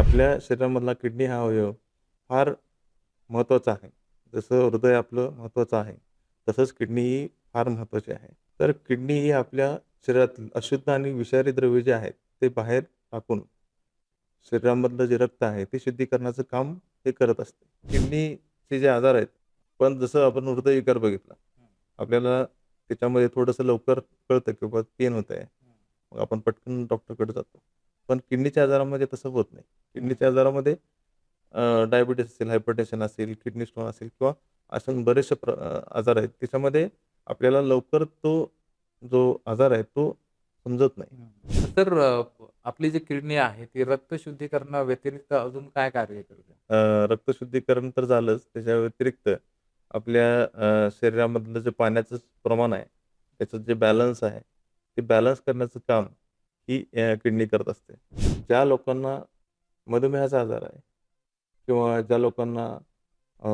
आपल्या शरीरामधला किडनी हा अवयव फार महत्त्वाचा आहे. जसं हृदय आपलं महत्त्वाचं आहे, तसंच किडनी ही फार महत्त्वाची आहे. तर किडनी ही आपल्या शरीरातील अशुद्ध आणि विषारी द्रव्ये जे आहेत, ते बाहेर टाकून शरीरामधलं जे रक्त आहे, ते शुद्धीकरणाचं काम ते करत असते. किडनीचे जे आजार आहेत, पण जसं आपण हृदयविकार बघितला, आपल्याला त्याच्यामध्ये थोडंसं लवकर कळतं की बाबा पेन होत आहे. मग आपण पटकन डॉक्टरकडे जातो. पण किडनीच्या आजारामध्ये तसं होत नाही. किडनीच्या आजारामध्ये डायबिटीज असेल, हायपरटेन्शन असेल, किडनी स्टोन असेल किंवा असे बरेचसे आजार आहेत. त्याच्यामध्ये आपल्याला लवकर तो जो आजार आहे तो समजत नाही. तर आपली जी किडनी आहे ती रक्त शुद्धीकरणाव्यतिरिक्त अजून काय कार्य करते? रक्तशुद्धीकरण तर झालंच. त्याच्या व्यतिरिक्त आपल्या शरीरामधलं जे पाण्याचं प्रमाण आहे, त्याचं जे बॅलन्स आहे, ते बॅलन्स करण्याचं काम ही किडनी करत असते. ज्या लोकांना मधुमेहाचा आजार आहे किंवा ज्या लोकांना अ,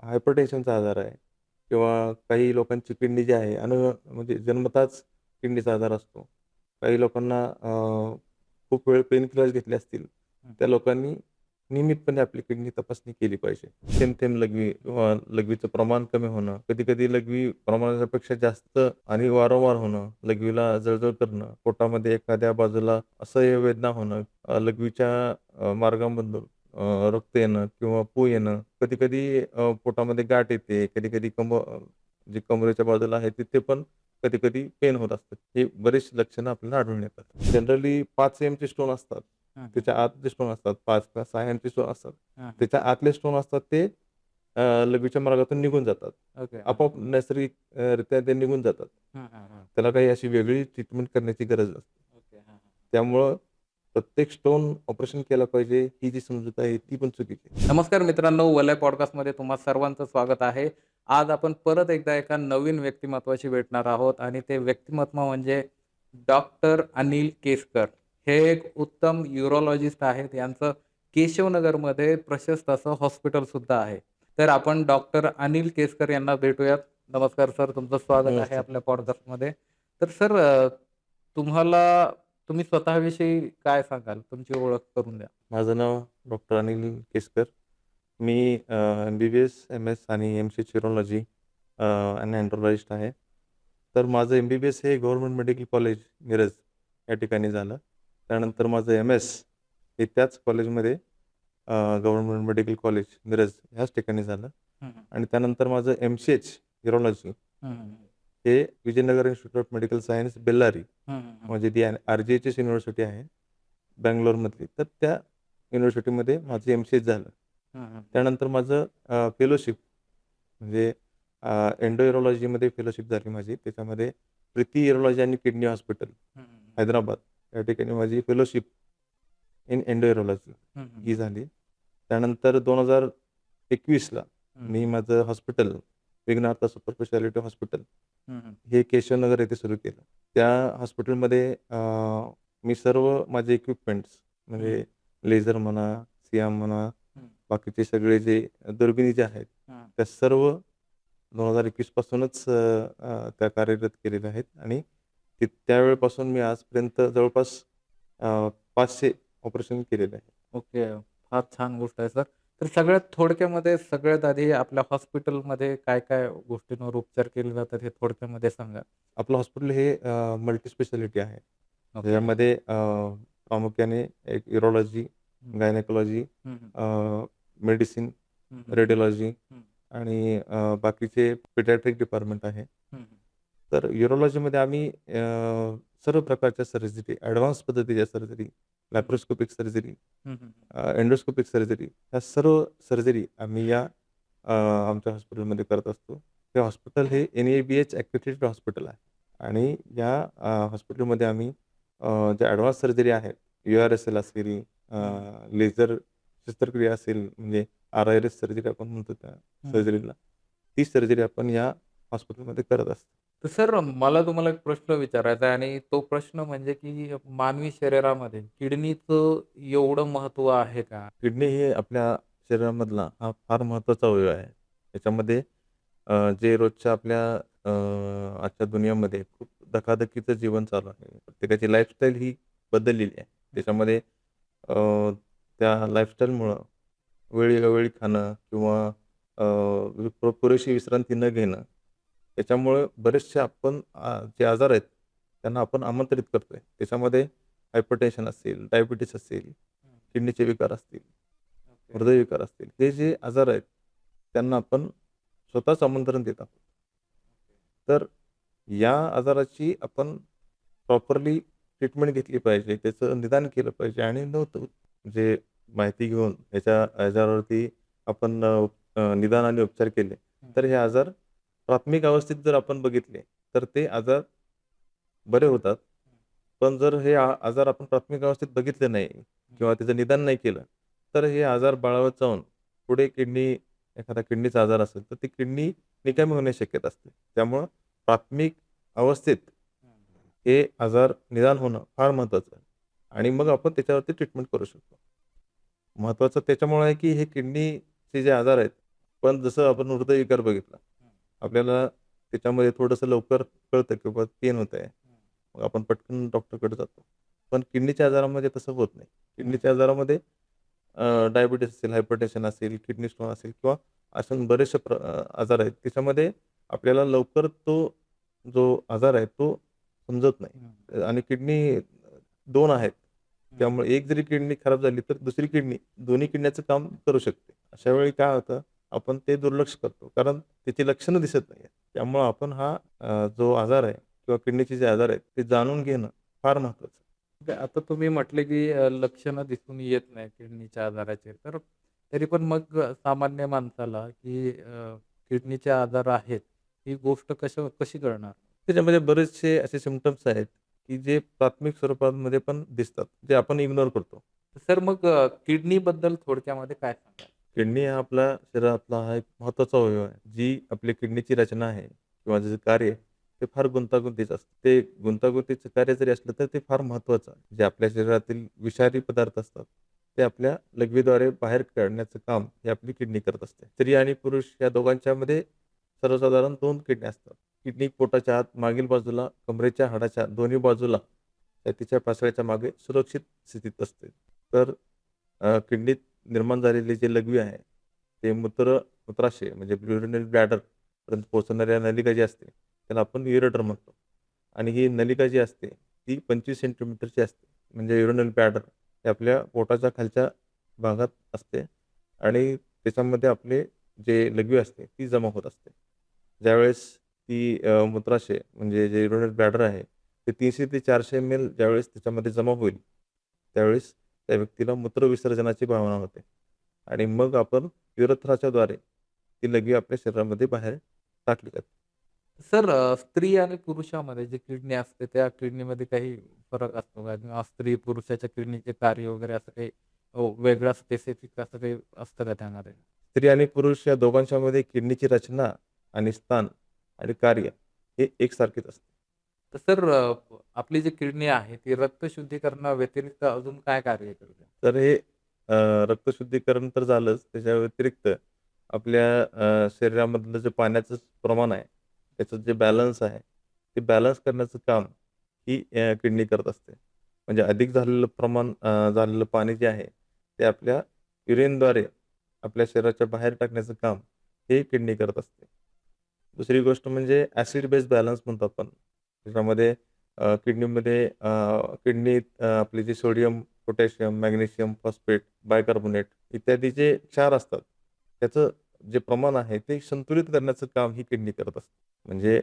हायपरटेन्शनचा आजार आहे किंवा काही लोकांची किडनी जी आहे म्हणजे जन्मताच किडनीचा आजार असतो. काही लोकांना खूप वेळ पेन किलर्स घेतले असतील, हं. त्या लोकांनी नियमितपणे आपली किडनी तपासणी केली पाहिजे. थेंब-थेंब लघवी किंवा लघवीचं प्रमाण कमी होणं, कधी-कधी लघवी प्रमाणापेक्षा जास्त आणि वारंवार होणं, लघवीला जळजळ करणं, पोटामध्ये एखाद्या बाजूला असह्य वेदना होणं, लघवीच्या मार्गामधून रक्त येणं किंवा पू येणं, कधी-कधी पोटामध्ये गाठ येते, कधी-कधी जे कमरेच्या बाजूला आहे तिथे पण कधी-कधी पेन होत असतं. हे बरीचशी लक्षणं आपल्याला आढळून येतात. जनरली 5 एमचे स्टोन असतात. हं, हं. त्याच्या आत जे स्टोन असतात 5 किंवा 6 एमचे स्टोन असतात. हं, हं. त्याच्या आतले स्टोन असतात ते लघवीच्या मार्गातून निघून जातात. ओके. हं. आपोआप नैसर्गिक रित्या ते निघून जातात. हं, हं, हं. त्याला काही अशी वेगळी ट्रीटमेंट करण्याची गरज नसते. ओके. हं, हं. त्यामुळं प्रत्येक स्टोन ऑपरेशन केलं पाहिजे, ही जी समजूत आहे ती पण चुकीची आहे. नमस्कार मित्रांनो, वलय पॉडकास्टमध्ये तुम्हा सर्वांचं स्वागत आहे. आज आपण परत एकदा एका नवीन व्यक्तिमत्त्वाशी भेटणार आहोत आणि ते व्यक्तिमत्व म्हणजे डॉक्टर अनिल केसकर. हे एक उत्तम यूरोलॉजिस्ट आहेत. यांचं केशवनगरमध्ये प्रशस्त असं हॉस्पिटलसुद्धा आहे. तर आपण डॉक्टर अनिल केसकर यांना भेटूयात. नमस्कार सर, तुमचं स्वागत आहे नमस्ते. आपल्या पॉडकास्टमध्ये. तर सर, तुम्हाला तुम्ही स्वतःविषयी काय सांगाल? तुमची ओळख करून द्या. माझं नाव डॉक्टर अनिल केसकर. मी एम-बी-बी-एस, एम-एस आणि एम-सी न्यूरोलॉजी आणि एन्ड्रोलॉजिस्ट आहे. तर माझं एम-बी-बी-एस हे गव्हर्नमेंट मेडिकल कॉलेज मिरज या ठिकाणी झालं. त्यानंतर माझं एम-एस हे त्याच कॉलेजमध्ये गव्हर्नमेंट मेडिकल कॉलेज मिरज ह्याच ठिकाणी झालं हं, हं. आणि त्यानंतर माझं एम-सी-एच न्यूरोलॉजी हं, हं. हे Vijayanagar institute of medical science Bellary हं, हं, हं. म्हणजे ती आर-जी-एच-एस युनिव्हर्सिटी आहे बंगलोरमधली. तर त्या युनिव्हर्सिटीमध्ये माझं एम-सी-एच झालं. हं, हं. त्यानंतर माझं फेलोशिप म्हणजे एंडो युरोलॉजीमध्ये फेलोशिप झाली माझी. त्याच्यामध्ये प्रीती युरोलॉजी आणि किडनी हॉस्पिटल, हं, हं. हैदराबाद या ठिकाणी माझी फेलोशिप इन एंडो युरोलॉजी हं, हं. ही झाली. त्यानंतर 2021ला हं, मी हं. माझं हॉस्पिटल विघ्नार्थ सुपर स्पेशालिटी हॉस्पिटल हं, हं. हे केशवनगर येथे सुरू केलं. त्या हॉस्पिटलमध्ये मी सर्व माझे इक्विपमेंट्स हं. म्हणजे लेझर म्हणा, सियाम म्हणा, हं. बाकीचे सगळे जे दुर्बिणी जे आहेत, हां. त्या सर्व 2021 पासूनच त्या कार्यरत केलेल्या आहेत आणि त्यावेळेपासून मी आजपर्यंत जवळपास 500 ऑपरेशन केलेले आहे. ओके. फार छान गोष्ट आहे सर. तर सगळ्यात थोडक्यामध्ये सगळ्यात आधी आपल्या हॉस्पिटलमध्ये काय-काय गोष्टींवर उपचार केले जातात हे थोडक्यामध्ये सांगा? आपलं हॉस्पिटल हे मल्टी स्पेशालिटी आहे. ओके. त्याच्यामध्ये प्रामुख्याने एक युरोलॉजी, हं. गायनेकोलॉजी, हं, हं. मेडिसिन, हं, हं. रेडिओलॉजी हं. आणि बाकीचे पिडियाट्रिक डिपार्टमेंट आहे. हं, हं. तर युरोलॉजीमध्ये आम्ही सर्व प्रकारच्या सर्जरी, ॲडव्हान्स पद्धतीच्या सर्जरी, हं. लॅप्रोस्कोपिक सर्जरी, हं, हं. एंडोस्कोपिक सर्जरी ह्या सर्व सर्जरी आम्ही या आमच्या हॉस्पिटलमध्ये करत असतो. हे हॉस्पिटल हे एन-ए-बी-एच अक्रेडिटेड हॉस्पिटल आहे आणि या हॉस्पिटलमध्ये आम्ही ज्या ॲडव्हान्स सर्जरी आहेत, यू-आर-एस-एल असेल, हं. लेझर शस्त्रक्रिया असेल, म्हणजे आर-आय-एस सर्जरी आपण म्हणतो त्या हं, हं. सर्जरीला, ती सर्जरी आपण या हॉस्पिटलमध्ये करत असतो. तर सर, मला तुम्हाला एक प्रश्न विचारायचा आहे आणि तो प्रश्न म्हणजे की मानवी शरीरामध्ये किडनीचं एवढं महत्त्व आहे का? किडनी हे आपल्या शरीरामधला हा फार महत्त्वाचा अवयव आहे. त्याच्यामध्ये जे रोजच्या आपल्या आजच्या दुनियामध्ये खूप धकाधकीचं जीवन चालू आहे. प्रत्येकाची लाईफस्टाईल ही बदललेली आहे. हं. त्याच्यामध्ये अ, त्या लाईफस्टाईलमुळं वेळोवेळी खाणं किंवा पुरेशी विश्रांती न घेणं, त्याच्यामुळे बरेचसे आपण जे आजार आहेत त्यांना आपण आमंत्रित करतोय. त्याच्यामध्ये हायपरटेन्शन असेल, डायबिटीस असेल, किडनीचे विकार असतील, ओके. हृदयविकार असतील, हे जे आजार आहेत त्यांना आपण स्वतःच आमंत्रण देत आहोत. तर या आजाराची आपण प्रॉपरली ट्रीटमेंट घेतली पाहिजे, त्याचं निदान केलं पाहिजे आणि जे माहिती घेऊन याच्या आजारावरती आपण निदान आणि उपचार केले, तर हे आजार प्राथमिक अवस्थेत जर आपण बघितले, तर ते आजार बरे होतात. पण जर हे आजार आपण प्राथमिक अवस्थेत बघितले नाही किंवा त्याचं निदान नाही केलं, तर हे आजार बळावत जाऊन पुढे एखादा किडनीचा आजार असेल, तर ती किडनी निकामी होण्याची शक्यता असते. त्यामुळं प्राथमिक अवस्थेत हे आजार निदान होणं फार महत्त्वाचं आहे आणि मग आपण त्याच्यावरती ट्रीटमेंट करू शकतो. महत्त्वाचं त्याच्यामुळे आहे, की हे किडनीचे जे आजार आहेत, पण जसं आपण हृदयविकार बघितला, आपल्याला त्याच्यामध्ये थोडंसं लवकर कळतं की बाबा पेन होत आहे. मग आपण पटकन डॉक्टरकडे जातो. पण किडनीच्या आजारामध्ये तसं होत नाही. किडनीच्या आजारामध्ये डायबिटीस असेल, हायपरटेन्शन असेल, किडनी स्टोन असेल किंवा असे बरेचसे आजार आहेत. त्याच्यामध्ये आपल्याला लवकर तो जो आजार आहे तो समजत नाही आणि किडनी 2 आहेत. त्यामुळे एक जरी किडनी खराब झाली तर दुसरी किडनी दोन्ही किडन्याचं काम करू शकते. अशा वेळी काय होतं, आपण ते दुर्लक्ष करतो कारण त्याची लक्षणं दिसत नाहीयेत. त्यामुळं आपण हा जो आजार आहे किंवा किडनीचे जे आजार आहेत ते जाणून घेणं फार महत्त्वाचं आहे. आता तुम्ही म्हटले, की लक्षणं दिसून येत नाही किडनीच्या आजाराचे. तर तरी पण मग सामान्य माणसाला, की किडनीचे आजार आहेत, ही गोष्ट कशी कळणार? त्याच्यामध्ये बरेचसे असे सिम्प्टम्स आहेत, की जे प्राथमिक स्वरूपामध्ये पण दिसतात, जे आपण इग्नोर करतो. सर मग किडनीबद्दल थोडक्यामध्ये काय सांगाल? किडनी हा आपल्या शरीरातला हा एक महत्त्वाचा अवयव आहे. जी आपली किडनीची रचना आहे किंवा त्याचं कार्य आहे, ते फार गुंतागुंतीचं असतं. ते गुंतागुंतीचं कार्य जरी असलं तर ते फार महत्त्वाचं आहे. जे आपल्या शरीरातील विषारी पदार्थ असतात, ते आपल्या लघवीद्वारे बाहेर काढण्याचं काम ही आपली किडनी करत असते. स्त्री आणि पुरुष या दोघांच्यामध्ये सर्वसाधारण 2 किडन्या असतात. किडनी पोटाच्या आत मागील बाजूला कमरेच्या हाडाच्या दोन्ही बाजूला छातीच्या पासळ्याच्या मागे सुरक्षित स्थितीत असते. तर किडनीत निर्माण झालेली जी लघवी आहे, ते मूत्राशय म्हणजे युरिनरी ब्लॅडर पर्यंत पोहोचणाऱ्या नलिका जी असते, त्याला आपण युरेटर म्हणतो. आणि ही नलिका जी असते, ती 25 सेंटीमीटरची असते. म्हणजे युरिनरी ब्लॅडर हे आपल्या पोटाच्या खालच्या भागात असते आणि त्याच्यामध्ये आपले जे लघवी असते, ती जमा होत असते. ज्यावेळेस ती मूत्राशय म्हणजे जे युरिनरी ब्लॅडर आहे, ते 300 ते 400 ml ज्यावेळेस त्याच्यामध्ये जमा होईल, त्यावेळेस त्या व्यक्तीला मूत्रविसर्जनाची भावना होते आणि मग आपण युरेथ्राच्या द्वारे ती लघवी आपल्या शरीरामध्ये बाहेर टाकली जाते. सर स्त्री आणि पुरुषामध्ये जी किडनी असते, त्या किडनीमध्ये काही फरक असतो का? किंवा स्त्री पुरुषाच्या किडनीचे कार्य वगैरे असं काही वेगळं स्पेसिफिक असं काही असतं का त्यामध्ये? स्त्री आणि पुरुष या दोघांच्यामध्ये किडनीची रचना आणि स्थान आणि कार्य हे एकसारखेच असते. तर सर आपली जी किडनी आहे, ती रक्तशुद्धीकरणाव्यतिरिक्त अजून काय कार्य करते? तर हे रक्तशुद्धीकरण तर झालंच. त्याच्या व्यतिरिक्त आपल्या शरीरामधलं जे पाण्याचं प्रमाण आहे, त्याचं जे बॅलन्स आहे, ते बॅलन्स करण्याचं काम ही किडनी करत असते. म्हणजे अधिक झालेलं प्रमाण झालेलं पाणी जे आहे, ते आपल्या युरिनद्वारे आपल्या शरीराच्या बाहेर टाकण्याचं काम हे किडनी करत असते. दुसरी गोष्ट म्हणजे ॲसिड बेस बॅलन्स म्हणतो आपण. त्याच्यामध्ये किडनीमध्ये आपले जे sodium, potassium, magnesium, phosphate, bicarbonate इत्यादी जे क्षार असतात, त्याचं जे प्रमाण आहे ते संतुलित करण्याचं काम ही किडनी करत असते. म्हणजे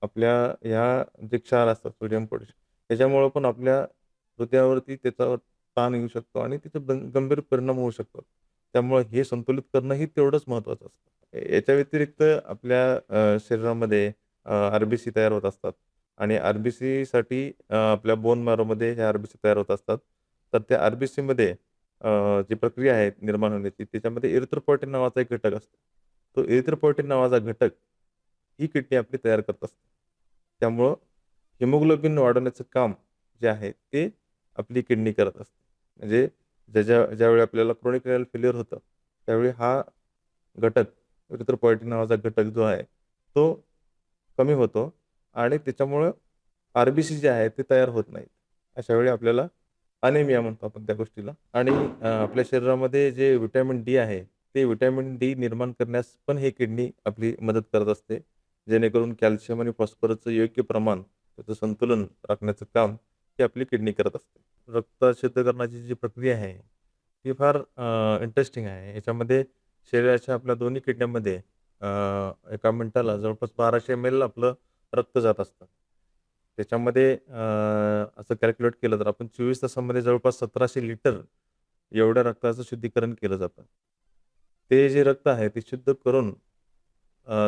आपल्या ह्या जे क्षार असतात सोडियम, पोटॅशियम त्याच्यामुळं पण आपल्या हृदयावरती त्याचा ताण येऊ शकतो आणि तिथे गंभीर परिणाम होऊ शकतो. त्यामुळे हे संतुलित करणंही तेवढंच महत्त्वाचं असतं. याच्या व्यतिरिक्त आपल्या शरीरामध्ये आर-बी-सी तयार होत असतात आणि आर-बी-सीसाठी आपल्या बोन मॅरोमध्ये ह्या आर-बी-सी तयार होत असतात. तर त्या आर-बी-सीमध्ये जी प्रक्रिया आहे निर्माण होण्याची त्याच्यामध्ये इरिथ्रोपॉयटिन नावाचा एक घटक असतो. तो इरिथ्रोपॉयटिन नावाचा घटक ही किडनी आपली तयार करत असते. त्यामुळं हिमोग्लोबिन वाढवण्याचं काम जे आहे ते आपली किडनी करत असते. म्हणजे ज्यावेळी आपल्याला क्रोनिक रिनल फेल्युअर होतं, त्यावेळी हा घटक इरिथ्रोपॉयटिन नावाचा घटक जो आहे, तो कमी होतो आणि त्याच्यामुळं आर-बी-सी जे आहे ते तयार होत नाहीत. अशा वेळी आपल्याला अनेमिया म्हणतो आपण त्या गोष्टीला. आणि आपल्या शरीरामध्ये जे व्हिटॅमिन डी आहे, ते व्हिटॅमिन डी निर्माण करण्यास पण ही किडनी आपली मदत करत असते. जेणेकरून कॅल्शियम आणि फॉस्फरसचं योग्य प्रमाण, त्याचं संतुलन राखण्याचं काम ही आपली किडनी करत असते. रक्त शुद्ध करण्याची जी प्रक्रिया आहे, ती फार इंटरेस्टिंग आहे. याच्यामध्ये शरीराच्या आपल्या दोन्ही किडन्यांमध्ये एका मिनिटाला जवळपास 1200 ml आपलं रक्त जात असतं. त्याच्यामध्ये असं कॅल्क्युलेट केलं तर आपण 24 तासामध्ये जवळपास 1700 लिटर एवढ्या रक्ताचं शुद्धीकरण केलं जातं. ते जे रक्त आहे ते शुद्ध करून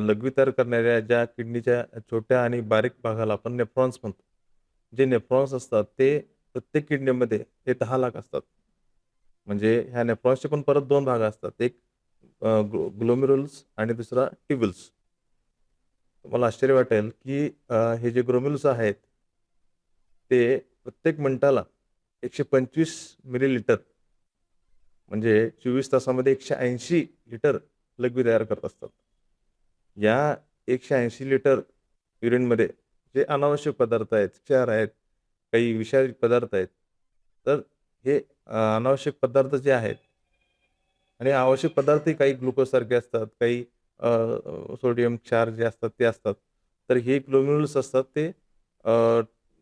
लघवी तयार करणाऱ्या ज्या किडनीच्या छोट्या आणि बारीक भागाला आपण नेफ्रॉन्स म्हणतो. जे नेफ्रॉन्स असतात ते प्रत्येक किडनीमध्ये हे 10 लाख असतात. म्हणजे ह्या नेफ्रॉन्सचे पण परत 2 भाग असतात. एक ग्लोमेरुल्स आणि दुसरा ट्यूब्युल्स. तुम्हाला आश्चर्य वाटेल, की हे जे ग्लोमेरुल्स आहेत, ते प्रत्येक मिनिटाला 125 मिलीलिटर म्हणजे 24 तासामध्ये 180 लिटर लघवी तयार करत असतात. या 180 लिटर युरिनमध्ये जे अनावश्यक पदार्थ आहेत, क्षार आहेत, काही विषारी पदार्थ आहेत. तर हे अनावश्यक पदार्थ जे आहेत आणि आवश्यक पदार्थही काही ग्लुकोजसारखे असतात, काही सोडियम क्षार जे असतात ते असतात. तर हे ग्लोमेरुल्स असतात ते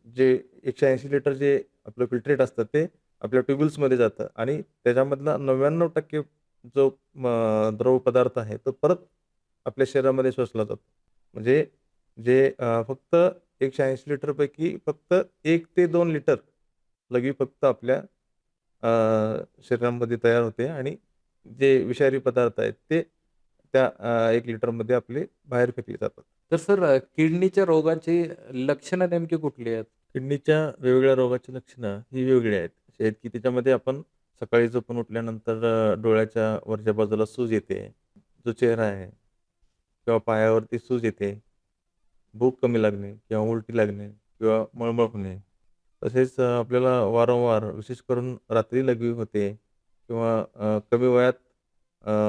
जे 180 लिटर जे आपलं फिल्ट्रेट असतं ते आपल्या ट्यूब्युल्समध्ये जातं आणि त्याच्यामधला 99% जो द्रव पदार्थ आहे तो परत आपल्या शरीरामध्ये शोषला जातो. म्हणजे जे फक्त 180 लिटरपैकी फक्त 1 ते 2 लिटर लघवी फक्त आपल्या शरीरामध्ये तयार होते आणि जे विषारी पदार्थ आहेत ते त्या 1 लिटरमध्ये आपले बाहेर फेकले जातात. तर सर किडनीच्या रोगाची लक्षणं नेमकी कुठली आहेत? किडनीच्या वेगवेगळ्या रोगाची लक्षणं ही वेगळी आहेत. अशी आहेत की त्याच्यामध्ये आपण सकाळी झोपून उठल्यानंतर डोळ्याच्या वरच्या बाजूला सूज येते. जो चेहरा आहे किंवा पायावरती सूज येते. भूक कमी लागणे किंवा उलटी लागणे किंवा मळमळ होणे. तसेच आपल्याला वारंवार विशेष करून रात्री लघवी होते किंवा कमी वयात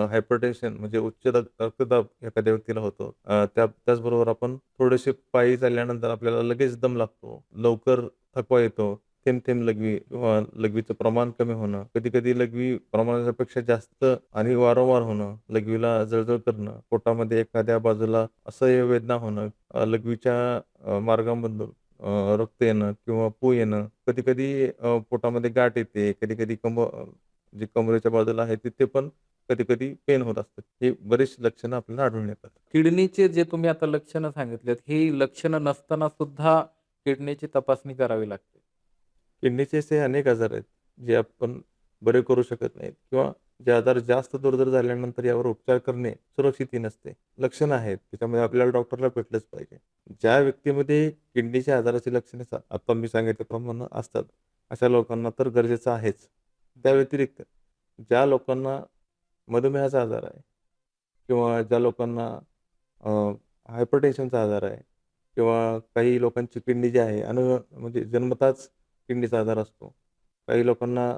हायपरटेन्शन म्हणजे उच्च रक्तदाब एखाद्या व्यक्तीला होतो. त्याचबरोबर आपण थोडेसे पायी चालल्यानंतर आपल्याला लगेच दम लागतो. लवकर थकवा येतो. थेंब-थेंब लघवी किंवा लघवीचं प्रमाण कमी होणं. कधी-कधी लघवी प्रमाणापेक्षा जास्त आणि वारंवार होणं. लघवीला जळजळ करणं. पोटामध्ये एखाद्या बाजूला असह्य वेदना होणं. लघवीच्या मार्गामधून रक्त येणं किंवा पू येणं. कधी-कधी पोटामध्ये गाठ येते. कधी-कधी जे कमरेच्या बाजूला आहे तिथे पण कधी-कधी पेन होत असतं. हे बरीचशी लक्षणं आपल्याला आढळून येतात. किडनीचे जे तुम्ही आता लक्षणं सांगितलेत, ही लक्षणं नसताना सुद्धा किडनीची तपासणी करावी लागते. किडनीचे असे अनेक आजार आहेत, जे आपण बरे करू शकत नाहीत किंवा जे आजार जास्त दुर्धर झाल्यानंतर यावर उपचार करणे सुरक्षितही नसते. लक्षणं आहेत, त्याच्यामुळे आपल्याला डॉक्टरला भेटलंच पाहिजे. ज्या व्यक्तीमध्ये किडनीच्या आजाराची लक्षणे आता मी सांगितल्याप्रमाणे असतात, अशा लोकांना तर गरजेचं आहेच. त्या व्यतिरिक्त ज्या लोकांना मधुमेहाचा आजार आहे किंवा ज्या लोकांना हायपरटेन्शनचा आजार आहे किंवा काही लोकांची किडनी जी आहे म्हणजे जन्मताच किडनीचा आजार असतो. काही लोकांना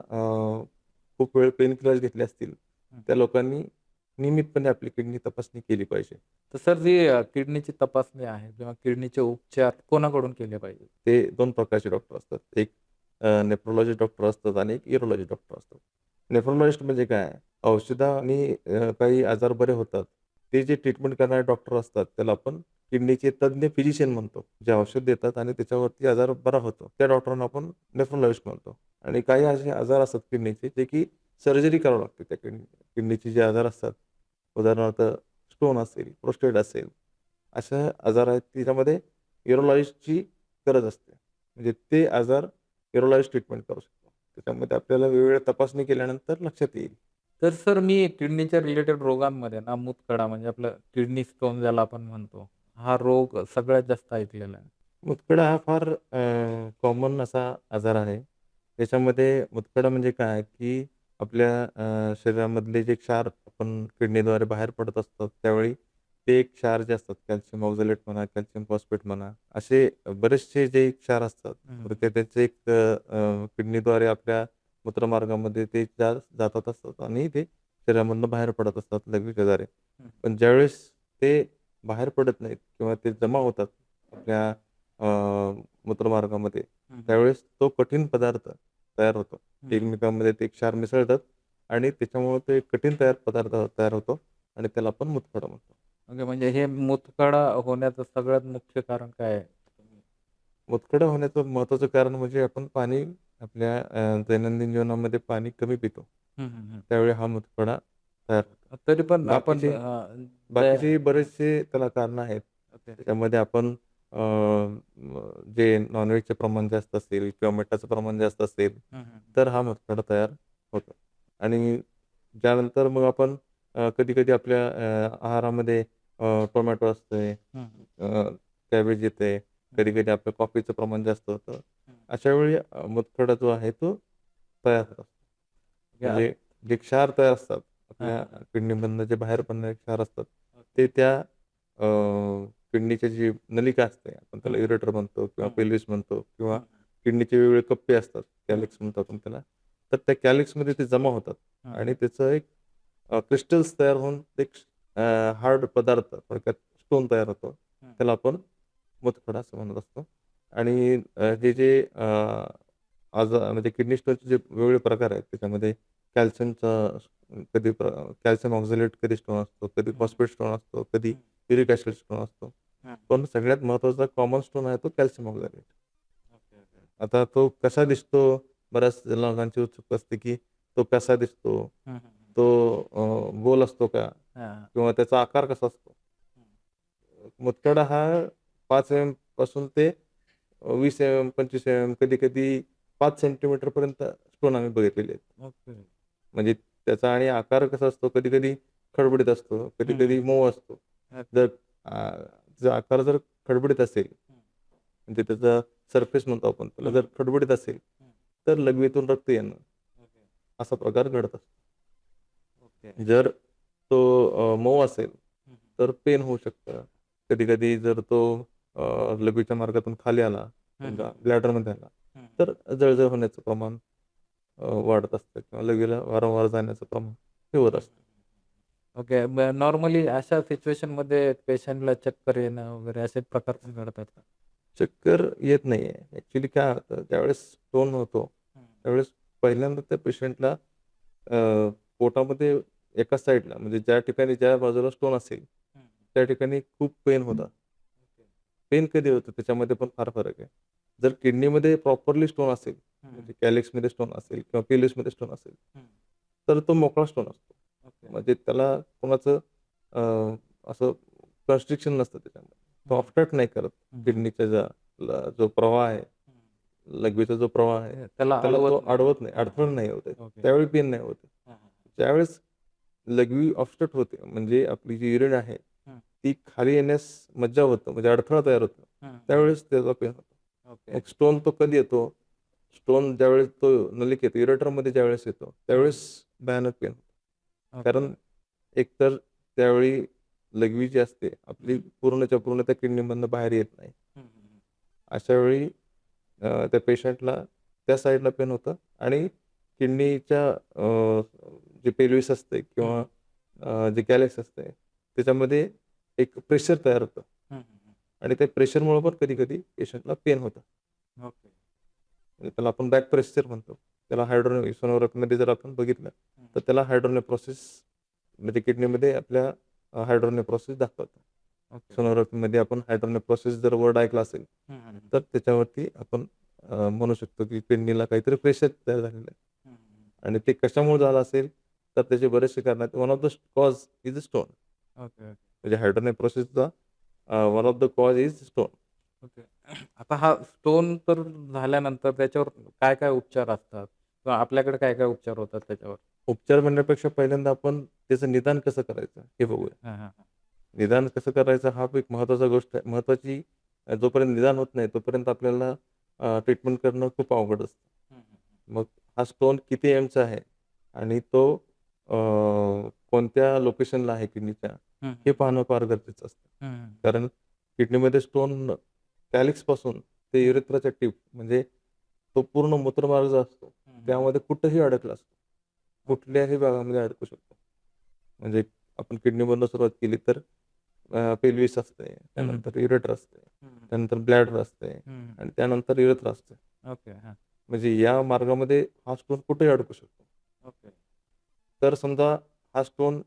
खूप वेळ पेन किलर्स घेतले असतील, हं. त्या लोकांनी नियमितपणे आपली किडनी तपासणी केली पाहिजे. तर सर जी किडनीची तपासणी आहे किंवा किडनीचे उपचार कोणाकडून केले पाहिजेत? ते 2 प्रकारचे डॉक्टर असतात. एक नेफ्रोलॉजिस्ट डॉक्टर असतात आणि एक युरोलॉजिस्ट डॉक्टर असतात. नेफ्रोलॉजिस्ट म्हणजे काय? औषधांनी काही आजार बरे होतात. ते जे ट्रीटमेंट करणारे डॉक्टर असतात, त्याला आपण किडनीचे तज्ञ फिजिशियन म्हणतो. जे औषध देतात आणि त्याच्यावरती आजार बरा होतो. त्या डॉक्टरांना आपण नेफ्रोलॉजिस्ट म्हणतो. आणि काही असे आजार असतात किडनीचे, जे की सर्जरी करावी लागते त्या किडनीचे जे आजार असतात. उदाहरणार्थ स्टोन असेल, प्रोस्टेट असेल, असे आजार आहेत त्याच्यामध्ये युरोलॉजिस्टची गरज असते. म्हणजे ते आजार युरोलॉजिस्ट ट्रीटमेंट करू शकतो. त्याच्यामध्ये आपल्याला वेगवेगळ्या तपासणी केल्यानंतर लक्षात येईल. तर सर मी किडनीच्या रिलेटेड रोगांमध्ये ना मूतखडा म्हणजे आपलं किडनी स्टोन ज्याला आपण म्हणतो, हा रोग सगळ्यात जास्त ऐकलेला आहे. मुतखडा हा फार कॉमन असा आजार आहे. त्याच्यामध्ये मुतखडा म्हणजे काय, की आपल्या शरीरामधले जे क्षार आपण किडनीद्वारे बाहेर पडत असतात, त्यावेळी ते क्षार जे असतात, कॅल्शियम ऑक्झॅलेट म्हणा, कॅल्शियम फॉस्फेट म्हणा, असे बरेचसे जे क्षार असतात, हं. तर ते त्याचे एक किडनीद्वारे आपल्या मूत्रमार्गामध्ये ते क्षार जातात असतात आणि ते शरीरामधनं बाहेर पडत असतात लघवीच्याद्वारे. हं. पण ज्यावेळेस ते बाहेर पडत नाहीत किंवा ते जमा होतात आपल्या मूत्रमार्गामध्ये, हं, हं. त्यावेळेस तो कठीण पदार्थ तयार होतो. एकमेकांमध्ये ते क्षार मिसळतात आणि त्याच्यामुळे ते कठीण पदार्थ तयार होतो आणि त्याला आपण मूतखडा म्हणतो. ओके. म्हणजे हे मूतखडा होण्याचं सगळ्यात मुख्य कारण काय आहे? मूतखडा होण्याचं महत्त्वाचं कारण म्हणजे आपण पाणी आपल्या दैनंदिन जीवनामध्ये पाणी कमी पितो. हं, हं, हं. त्यावेळी हा मूतखडा तयार होतो. तरी पण आपण बाकीचे बाकीचे बरेचसे त्याला कारणं आहेत. ओके. त्याच्यामध्ये आपण जे नॉन-व्हेजचं प्रमाण जास्त असेल किंवा मिठाचं प्रमाण जास्त असेल, हं, हं. तर हा मूतखडा तयार होतो. आणि त्यानंतर मग आपण कधी-कधी आपल्या आहारामध्ये टोमॅटो असते, हं, कॅबेज येते, हं. कधी-कधी आपलं कॉफीचं प्रमाण जास्त होतं. हं. अशा वेळी मूतखडा जो आहे तो तयार होत असतो. या म्हणजे जे क्षार तयार असतात हां, आपल्या हां, हां. किडनीमधनं जे बाहेर पडणारे क्षार असतात, ओके. ते त्या किडनीची जी नलिका असते, आपण त्याला हं, युरेटर म्हणतो किंवा हं, पेल्विस म्हणतो किंवा हं, किडनीचे वेगवेगळे कप्पे असतात, हं, कॅलिक्स म्हणतो आपण त्याला. तर त्या कॅलिक्समध्ये ते जमा होतात हं, आणि त्याचं एक क्रिस्टल्स तयार होऊन एक हार्ड पदार्थ थोडक्यात स्टोन तयार होतो. हं. त्याला आपण मूतखडा असं म्हणत असतो. आणि हे जे म्हणजे किडनी स्टोनचे जे वेगवेगळे प्रकार आहेत, त्याच्यामध्ये कॅल्शियमचा कधी कॅल्शियम ऑक्झॅलेट कधी स्टोन असतो, कधी हं, फॉस्फेट स्टोन असतो, कधी हं, युरिक ॲसिड स्टोन असतो. हं. पण सगळ्यात महत्त्वाचा कॉमन स्टोन आहे तो कॅल्शियम ऑक्झॅलेट. Okay, okay. आता तो कसा दिसतो? बऱ्याच लोकांची उत्सुकता असते, की तो कसा दिसतो? हं, हं, हं. तो गोल असतो का? हां. किंवा त्याचा आकार कसा असतो? हं. मुतखडा हा 5 पासून ते 20 25 कधी-कधी 5 सेंटीमीटरपर्यंत स्टोन आम्ही बघितलेले आहेत. ओके. म्हणजे त्याचा आणि आकार कसा असतो, कधी-कधी खडबडीत असतो, हं, कधी-कधी हं. मऊ असतो. ओके. जर अ, त्याचा आकार जर खडबडीत असेल, हं, म्हणजे त्याचा सरफेस म्हणतो आपण त्याला, हं, जर खडबडीत असेल, हं. तर लघवीतून रक्त येणं ओके, असा प्रकार घडत असतो. ओके. जर तो मऊ असेल, हं, तर पेन होऊ शकतं. कधी-कधी जर तो लघवीच्या मार्गातून खाली आला, हं, हं, समजा हं. ब्लॅडरमध्ये आला, हं, हं. तर जळजळ होण्याचं प्रमाण वाढत असतं किंवा लघवीला वारंवार जाण्याचं प्रमाण हे होत हं, असतं. हं. ओके. नॉर्मली अशा सिच्युएशनमध्ये पेशंटला चक्कर येणं वगैरे असे प्रकार पण घडतात का? चक्कर येत नाहीये. ॲक्चुअली काय होतं, ज्यावेळेस स्टोन होतो, हं, त्यावेळेस पहिल्यांदा त्या पेशंटला पोटामध्ये एका साईडला म्हणजे ज्या ठिकाणी ज्या बाजूला स्टोन असेल, हं, हं. त्या ठिकाणी खूप पेन होतं. ओके. पेन कधी होतं त्याच्यामध्ये पण फार फरक आहे. जर किडनीमध्ये प्रॉपरली स्टोन असेल, हं, हं. म्हणजे कॅलिक्समध्ये स्टोन असेल किंवा पेल्विसमध्ये स्टोन असेल, हं. तर तो मोकळा स्टोन असतो. ओके. म्हणजे त्याला कोणाचं अ, असं कन्स्ट्रिक्शन नसतं त्याच्यामध्ये. तो हं, ऑब्स्ट्रक्ट नाही करत हं, हं. किडनीचा जो प्रवाह आहे, हं. लघवीचा जो प्रवाह आहे, त्याला त्याला तो अडवत नाही. अडवत नाही, हां, अडथळा हां. नाही होत आहे. ओके. त्यावेळी पेन नाही होत आहे. हां, हां, हां. ज्यावेळेस लघवी ऑब्स्ट्रक्ट होते, म्हणजे आपली जी युरिन आहे, हं, ती खाली येण्यास मज्जाव होतं, म्हणजे अडथळा तयार होतो. हं, हं. त्यावेळेस त्याचा पेन होतो. ओके. मग स्टोन तो कधी येतो? स्टोन ज्यावेळेस तो नलिकेत युरेटरमध्ये ज्यावेळेस येतो, हं. त्यावेळेस भयानक पेन होतं. ओके. कारण एकतर त्यावेळी लघवी जी असते, आपली हं. पूर्णच्या पूर्ण त्या किडनीमधनं बाहेर येत नाही. हं, हं, हं. अशा वेळी त्या पेशंटला त्या साईडला पेन होतं आणि किडनीच्या जे पेल्विस असते हं, किंवा हं. जे कॅलेक्स असते, त्याच्यामध्ये एक प्रेशर तयार होतं हं, हं, हं. आणि त्या प्रेशरमुळं पण कधी-कधी पेशंटला पेन होतं. ओके. म्हणजे त्याला आपण बॅक प्रेशर म्हणतो. त्याला सोनोग्राफीमध्ये जर आपण बघितलं, हं, तर हं. त्याला हायड्रोनेफ्रोसिस म्हणजे किडनीमध्ये आपल्या हायड्रोनेफ्रोसिस दाखवतं. ओके. सोनोग्राफीमध्ये आपण हायड्रोनेफ्रोसिस जर वर्ड ऐकला असेल, हं, हं, हं. तर त्याच्यावरती आपण म्हणू शकतो की किडनीला काहीतरी प्रेशर तयार झालेलं आहे. हं, हं, हं. आणि ते कशामुळे झालं असेल, तर त्याचे बरेचसे कारण आहेत. One of the cause is stone. Okay, okay. म्हणजे हायड्रोनेफ्रोसिसचा one of the cause is stone. Okay. आता हा स्टोन तर झाल्यानंतर त्याच्यावर काय-काय उपचार असतात? किंवा आपल्याकडे काय-काय उपचार होतात त्याच्यावर? उपचार म्हणण्यापेक्षा पहिल्यांदा आपण त्याचं निदान कसं करायचं हे ओके. बघूया. हां, हां, हां. निदान कसं करायचं हा एक महत्त्वाचा गोष्ट आहे. महत्त्वाची जोपर्यंत निदान होत नाही तोपर्यंत आपल्याला ट्रीटमेंट करणं खूप अवघड असतं. हं, हं, हं. मग हा स्टोन किती एमचा आहे आणि तो अ, कोणत्या लोकेशनला आहे किडनीच्या हं, हे हं. पाहणं फार गरजेचं असतं. हं, हं. कारण किडनीमध्ये स्टोन कॅलिक्सपासून ते हं. युरेथ्राच्या टिप म्हणजे तो पूर्ण मूत्रमार्ग जो असतो हं, हं. त्यामध्ये कुठेही अडकला असतो. ओके. कुठल्याही भागामध्ये अडकू शकतो. म्हणजे आपण किडनीमधनं सुरुवात केली तर पेल्विस असते, हं, हं. त्यानंतर युरेटर असते, हं, हं. त्यानंतर ब्लॅडर असते हं, हं. आणि त्यानंतर युरेथ्रा असते. ओके. हां. म्हणजे या मार्गामध्ये हा स्टोन कुठेही अडकू शकतो. ओके. तर समजा हा स्टोन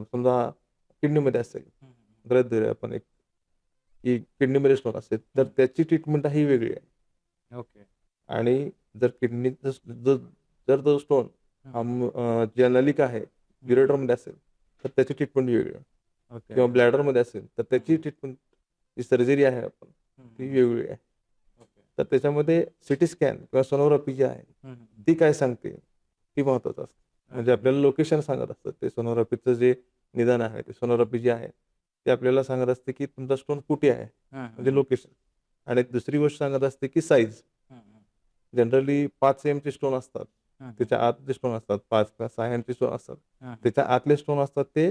समजा किडनीमध्ये असेल, हं, गृहीत धरूया आपण एक की किडनीमध्ये स्टोन असेल, तर हं. त्याची ट्रीटमेंट ही वेगळी आहे. ओके. आणि जर किडनीचा जर तो स्टोन हं, ज्या नलिका आहे, हं. युरेटरमध्ये असेल, तर त्याची ट्रीटमेंट वेगळी आहे. ओके. किंवा हां. ब्लॅडरमध्ये असेल, तर त्याची हं, ट्रीटमेंट जी सर्जरी आहे आपण, हं, ती हं. वेगळी आहे. ओके. तर त्याच्यामध्ये सीटी स्कॅन किंवा सोनोग्राफी जी आहे, हं, हं. ती काय सांगते, ती महत्त्वाचं असतं. म्हणजे ओके. आपल्याला लोकेशन सांगत असतं. ते सोनोग्राफीचं जे निदान आहे, ते सोनोग्राफी जी आहे, ती आपल्याला सांगत असते, की तुमचा स्टोन कुठे आहे, हं, हं, म्हणजे हं. लोकेशन. आणि दुसरी गोष्ट सांगत असते, की साईज. हं, हं. जनरली 5 एमचे स्टोन असतात. हं, हं. त्याच्या आत जे स्टोन असतात 5 किंवा 6 एमचे स्टोन असतात. हं, हं. त्याच्या आतले स्टोन असतात ते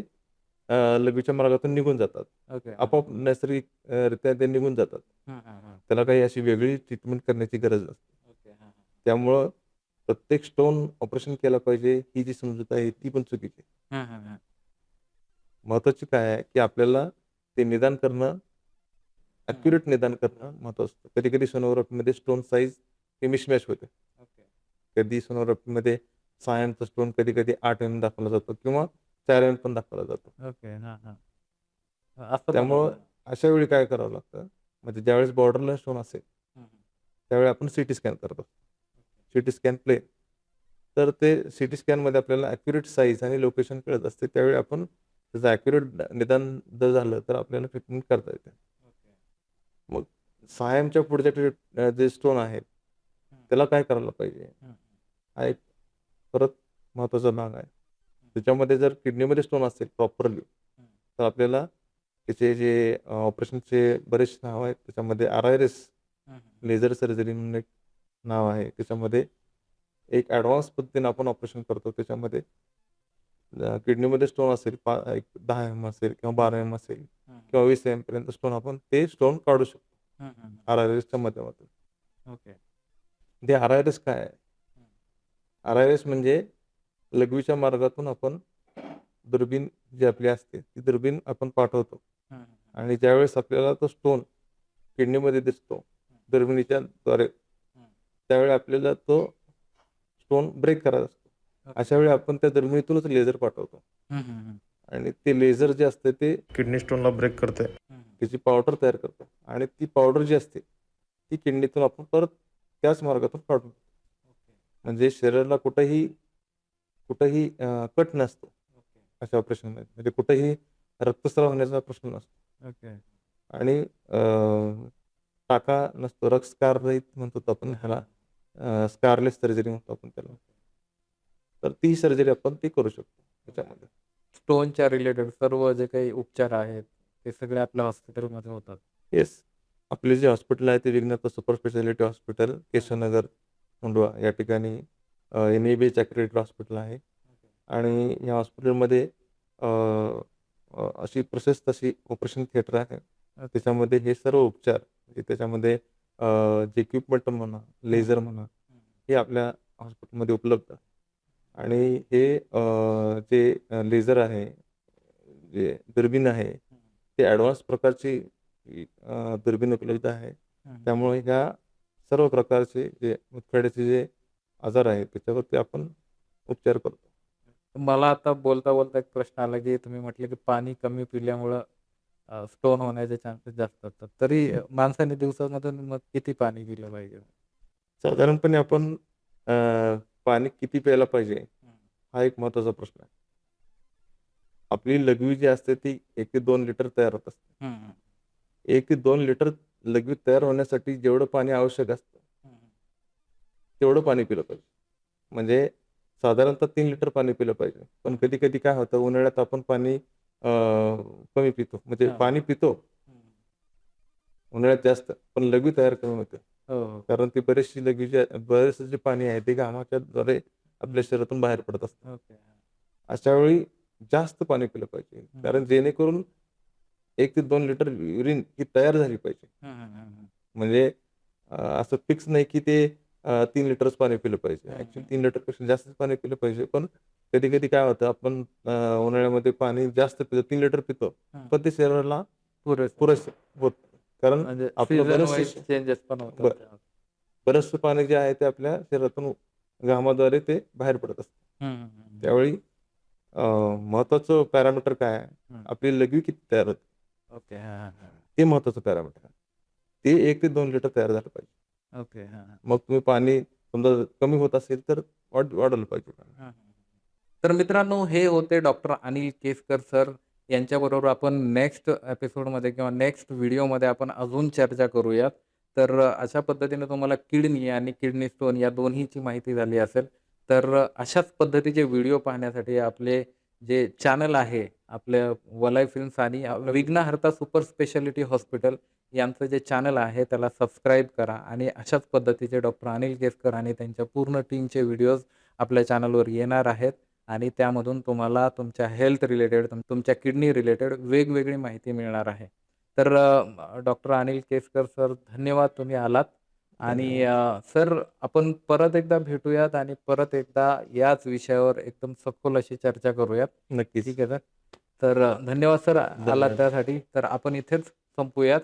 लघवीच्या मार्गातून निघून जातात. ओके. हां. आपोआप नैसर्गिक रित्या ते निघून जातात. हं, हं, हं. त्याला काही अशी वेगळी ट्रीटमेंट करण्याची गरज नसते. ओके. हां, हां. त्यामुळं प्रत्येक स्टोन ऑपरेशन केलं पाहिजे, ही जी समजूत आहे ती पण चुकीची आहे. हं, हं, हं. महत्त्वाची काय आहे, की आपल्याला ते निदान करणं, हं, हं. ॲक्युरेट निदान करणं महत्त्वाचं असतं. कधी-कधी सोनोग्राफीमध्ये स्टोन साईज ही मिसमॅच होते. ओके. कधी सोनोग्राफीमध्ये 6 एमचा स्टोन कधी-कधी 8 एम दाखवला जातो किंवा 4 एम पण दाखवला जातो. ओके. हां, हां. असं पण त्यामुळं होतं. अशा वेळी काय करावं लागतं, म्हणजे ज्यावेळेस बॉर्डरलाईन स्टोन असेल, हं, हं. त्यावेळी आपण सीटी स्कॅन करतो. CT scan plain. तर ते सीटी स्कॅनमध्ये आपल्याला ॲक्युरेट साईज आणि लोकेशन कळत असते. त्यावेळी आपण त्याचं ॲक्युरेट निदान जर झालं, तर आपल्याला ट्रीटमेंट करता येते. ओके. मग 6 एमच्या पुढच्या जे स्टोन आहेत, हं, त्याला काय करायला पाहिजे? हं, हा एक परत महत्त्वाचा भाग आहे. त्याच्यामध्ये जर किडनीमध्ये स्टोन असेल प्रॉपरली, हं, तर आपल्याला त्याचे जे ऑपरेशनचे बरेच नाव आहेत. त्याच्यामध्ये RIRS हं, हं. लेझर सर्जरी म्हणून एक नाव आहे. त्याच्यामध्ये एक ॲडव्हान्स पद्धतीने आपण ऑपरेशन करतो. त्याच्यामध्ये किडनीमध्ये स्टोन असेल, एक 10 एम असेल किंवा 12 एम असेल हं, हं. किंवा 20 एमपर्यंत स्टोन आपण ते स्टोन काढू शकतो. हं, हं, हं. RIRSच्या माध्यमातून. ओके. ते RIRS काय आहे? हं, RIRS म्हणजे लघवीच्या मार्गातून आपण दुर्बीण जी आपली असते, ती दुर्बीण आपण पाठवतो हं, हं, हं. आणि ज्यावेळेस आपल्याला तो स्टोन किडनीमध्ये दिसतो दुर्बिणीच्या द्वारे, हं. त्यावेळी आपल्याला तो स्टोन ब्रेक करायचा असतो. ओके. अशा वेळी आपण त्या दुर्बिणीतूनच लेझर पाठवतो हं, हं, हं. आणि ते लेझर जे असते ते किडनी स्टोनला ब्रेक करते. हं, हं. त्याची पावडर तयार करतो आणि ती पावडर जी असते, ती किडनीतून आपण परत त्याच मार्गातून काढतो. ओके. म्हणजे शरीराला कुठंही कट नसतो ओके. अशा ऑपरेशनमध्ये. म्हणजे कुठेही रक्तस्राव होण्याचा प्रश्न नसतो ओके. आणि टाका नसतो. रक्तस्काररहित म्हणतो आपण ह्याला. स्कारलेस सर्जरी म्हणतो आपण त्याला. ओके. तर ती सर्जरी आपण ती करू शकतो त्याच्यामध्ये. स्टोनच्या रिलेटेड सर्व जे काही उपचार आहेत, ते सगळे आपल्या हॉस्पिटलमध्ये होतात. येस. आपले जे हॉस्पिटल आहे ते विघ्नता सुपर स्पेशालिटी हॉस्पिटल, हं, हं. केशवनगर, मुंडवा या ठिकाणी NABH अक्रेडिटेड हॉस्पिटल आहे. ओके. आणि या हॉस्पिटलमध्ये अ, अशी प्रशस्त अशी ऑपरेशन थिएटर आहे. ओके. त्याच्यामध्ये हे सर्व उपचार म्हणजे त्याच्यामध्ये जे इक्विपमेंट म्हणा, हं, लेझर म्हणा, हं. हे आपल्या हॉस्पिटलमध्ये उपलब्ध आहे. आणि हे जे लेझर आहे, जे दुर्बीण आहे, हं, ते ॲडव्हान्स प्रकारची दुर्बीण उपलब्ध आहे. हं. त्यामुळे ह्या सर्व प्रकारचे जे मुतखड्याचे जे आजार आहेत, त्याच्यावरती आपण उपचार करतो. मला आता बोलता-बोलता एक प्रश्न आला, की तुम्ही म्हटले, की पाणी कमी पिल्यामुळं स्टोन होण्याचे चान्सेस जास्त असतात. तरी माणसाने दिवसामधून मग किती पाणी पिलं पाहिजे? साधारणपणे आपण अ, पाणी किती प्यायला पाहिजे, हं, हा एक महत्त्वाचा प्रश्न आहे. आपली लघवी जी असते ती 1 ते 2 लिटर तयार होत असते. हं, हं, 1 ते 2 लिटर लघवी तयार होण्यासाठी जेवढं पाणी आवश्यक असतं, हं, हं. तेवढं पाणी पिलं पाहिजे. म्हणजे साधारणतः 3 लिटर पाणी पिलं पाहिजे. पण कधी-कधी काय होतं, उन्हाळ्यात आपण पाणी कमी पितो. म्हणजे हां. पाणी पितो हं. उन्हाळ्यात जास्त, पण लघवी तयार कमी होते. हो, हो. कारण ती बरीचशी लघवी जी बरेचसं जे पाणी आहे ते घामाच्याद्वारे हं. आपल्या शरीरातून बाहेर पडत असतं. ओके. हां. अशा वेळी जास्त पाणी पिलं पाहिजे. हं, कारण हं. जेणेकरून 1 ते 2 लिटर युरिन ही तयार झाली पाहिजे. हं, हं, हं, हं. म्हणजे असं फिक्स नाही की ते 3 लिटरच पाणी पिलं पाहिजे. हं, ॲक्चुअली हं. 3 लिटरपेक्षा जास्तच पाणी पिलं पाहिजे. पण कधी-कधी काय होतं आपण उन्हाळ्यामध्ये पाणी जास्त पितो, 3 लिटर पितो. हं. पण ते शरीराला पुरेसं. पुरेसं होत नाही. कारण म्हणजे आपलं सीझन बरेचसे वाईज चेंजेस पण होतात बरं. त्यामध्ये. बरंचसं पाणी जे आहे ते आपल्या शरीरातून घामाद्वारे ते बाहेर पडत असतं. हम्म, हम्म, हम्म. त्यावेळी महत्त्वाचं पॅरामीटर काय आहे, हम्म. आपली लघवी किती तयार होते ओके. हा हा हा. ते महत्त्वाचं पॅरामीटर आहे. ते 1 ते 2 लिटर तयार झालं पाहिजे. ओके. हा हा. मग तुम्ही पाणी समजा कमी होत असेल तर वाढवलं पाहिजे पाणी. हा, हा. तर मित्रांनो, हे होते डॉक्टर अनिल केसकर सर. यांच्याबरोबर आपण नेक्स्ट एपिसोडमध्ये किंवा नेक्स्ट व्हिडिओमध्ये आपण अजून चर्चा करूयात. तर अशा पद्धतीने तुम्हाला किडनी आणि किडनी स्टोन या दोन्हीची माहिती झाली असेल. तर अशाच पद्धतीचे व्हिडिओ पाहण्यासाठी आपले जे चॅनल आहे, आपल्या वलय फिल्म्स आणि विघ्नहर्ता सुपर स्पेशालिटी हॉस्पिटल यांचं जे चॅनल आहे त्याला सबस्क्राईब करा आणि अशाच पद्धतीचे डॉक्टर अनिल केसकर आणि त्यांच्या पूर्ण टीमचे व्हिडिओज आपल्या चॅनलवर येणार आहेत. आणि त्यामधून तुम्हाला तुमच्या हेल्थ रिलेटेड, तुमच्या किडनी रिलेटेड वेगवेगळी माहिती मिळणार आहे. तर डॉक्टर अनिल केसकर सर, धन्यवाद तुम्ही आलात. आणि सर, आपण परत एकदा भेटूयात आणि परत एकदा याच विषयावर एकदम सखोल अशी चर्चा करूयात. नक्कीच. ठीक आहे सर. तर धन्यवाद सर आलात धन्यवाद. त्यासाठी. तर आपण इथेच संपूयात.